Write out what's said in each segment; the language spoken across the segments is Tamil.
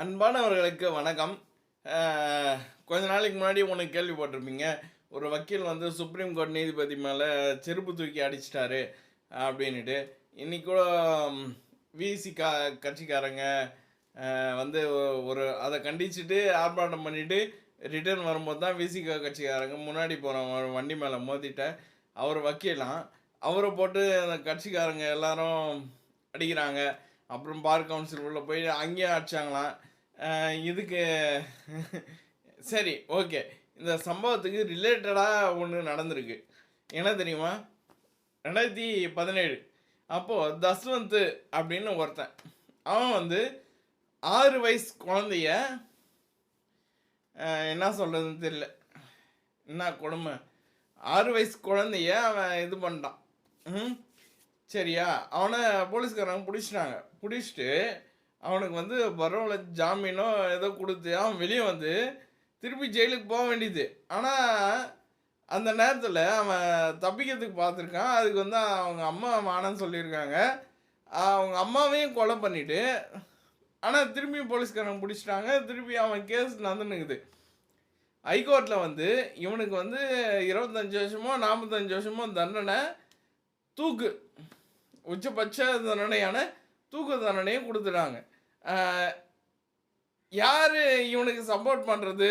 அன்பானவர்களுக்கு வணக்கம். கொஞ்ச நாளைக்கு முன்னாடி உனக்கு கேள்விப்பட்டிருப்பீங்க. ஒரு வக்கீல் வந்து சுப்ரீம் கோர்ட் நீதிபதி மேலே செருப்பு தூக்கி அடிச்சிட்டாரு அப்படின்ட்டு. இன்னைக்கு கூட விசி கட்சிக்காரங்க வந்து ஒரு அதை கண்டிச்சுட்டு ஆர்ப்பாட்டம் பண்ணிவிட்டு ரிட்டர்ன் வரும்போது தான் விசிகா கட்சிக்காரங்க முன்னாடி போகிற வண்டி மேலே மோதிட்ட அவர் வக்கீலாம் அவரை போட்டு அந்த கட்சிக்காரங்க எல்லாரும் அடிக்கிறாங்க. அப்புறம் பார் கவுன்சில் உள்ள போய் அங்கேயும் அடிச்சாங்களாம். இதுக்கு சரி, ஓகே. இந்த சம்பவத்துக்கு ரிலேட்டடாக ஒன்று நடந்திருக்கு. என்ன தெரியுமா? 2017 அப்போது தஸ்வந்த் அப்படின்னு ஒருத்தன், அவன் வந்து 6 வயசு குழந்தைய என்ன சொல்கிறதுன்னு தெரியல, என்ன கொடுமை. 6 வயசு குழந்தைய அவன் இது பண்ணிட்டான். சரியா, அவனை போலீஸ்காரங்க பிடிச்சிட்டு அவனுக்கு வந்து பரவாயில்ல ஜாமீனோ ஏதோ கொடுத்து அவன் வெளியே வந்து திருப்பி ஜெயிலுக்கு போக வேண்டியது. ஆனால் அந்த நேரத்தில் அவன் தப்பிக்கிறதுக்கு பார்த்துருக்கான். அதுக்கு வந்து அவங்க அம்மா வானன்னு சொல்லியிருக்காங்க. அவங்க அம்மாவையும் கொலை பண்ணிவிட்டு, ஆனால் திரும்பியும் போலீஸ்காரங்க பிடிச்சிட்டாங்க. திருப்பி அவன் கேஸ் நடந்துன்னுக்குது. ஹைகோர்ட்டில் வந்து இவனுக்கு வந்து 25 வருஷமோ 45 வருஷமோ தண்டனை, தூக்கு, உச்சபட்ச தண்டனையான தூக்கு தண்டனையும் கொடுத்துட்டாங்க. யார் இவனுக்கு சப்போர்ட் பண்ணுறது?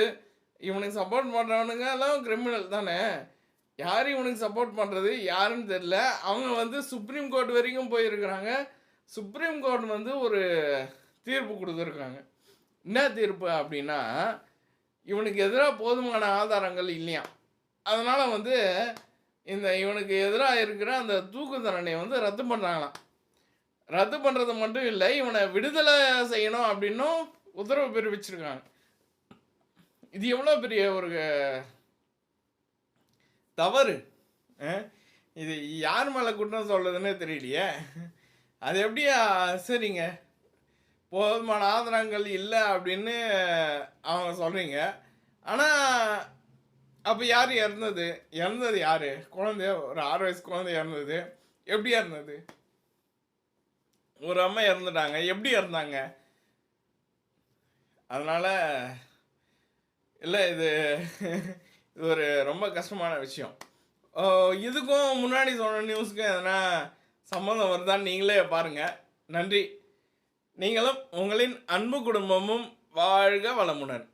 இவனுக்கு சப்போர்ட் பண்ணுறவனுங்க எல்லாம் கிரிமினல் தானே. யார் இவனுக்கு சப்போர்ட் பண்ணுறது யாருன்னு தெரில. அவங்க வந்து சுப்ரீம் கோர்ட் வரைக்கும் போயிருக்கிறாங்க. சுப்ரீம் கோர்ட் வந்து ஒரு தீர்ப்பு கொடுத்துருக்காங்க. என்ன தீர்ப்பு அப்படின்னா, இவனுக்கு எதிராக போதுமான ஆதாரங்கள் இல்லையா, அதனால் வந்து இவனுக்கு எதிராக இருக்கிற அந்த தூக்கு தண்டனையை வந்து ரத்து பண்ணுறாங்களாம். ரத்து பண்ணுறது மட்டும் இல்லை, இவனை விடுதலை செய்யணும் அப்படின்னும் உத்தரவு பிறப்பிச்சிருக்காங்க. இது எவ்வளோ பெரிய ஒரு தவறு! இது யார் மேலே குற்றம் சொல்கிறதுன்னு தெரியலையே. அது எப்படியா? சரிங்க, போதுமான ஆதாரங்கள் இல்லை அப்படின்னு அவங்க சொல்கிறீங்க. ஆனால் அப்போ யார் இறந்தது யார்? குழந்தை, ஒரு 6 வயசு குழந்தை இறந்தது. எப்படி இறந்தது? ஒரு அம்மா இறந்துட்டாங்க. எப்படி இறந்தாங்க? அதனால் இல்லை, இது ஒரு ரொம்ப கஷ்டமான விஷயம். இதுக்கும் முன்னாடி சொன்ன நியூஸுக்கும் எதனா சம்மந்தம் வருதான்னு நீங்களே பாருங்கள். நன்றி. நீங்களும் உங்களின் அன்பு குடும்பமும் வாழ்க வளமுடன்.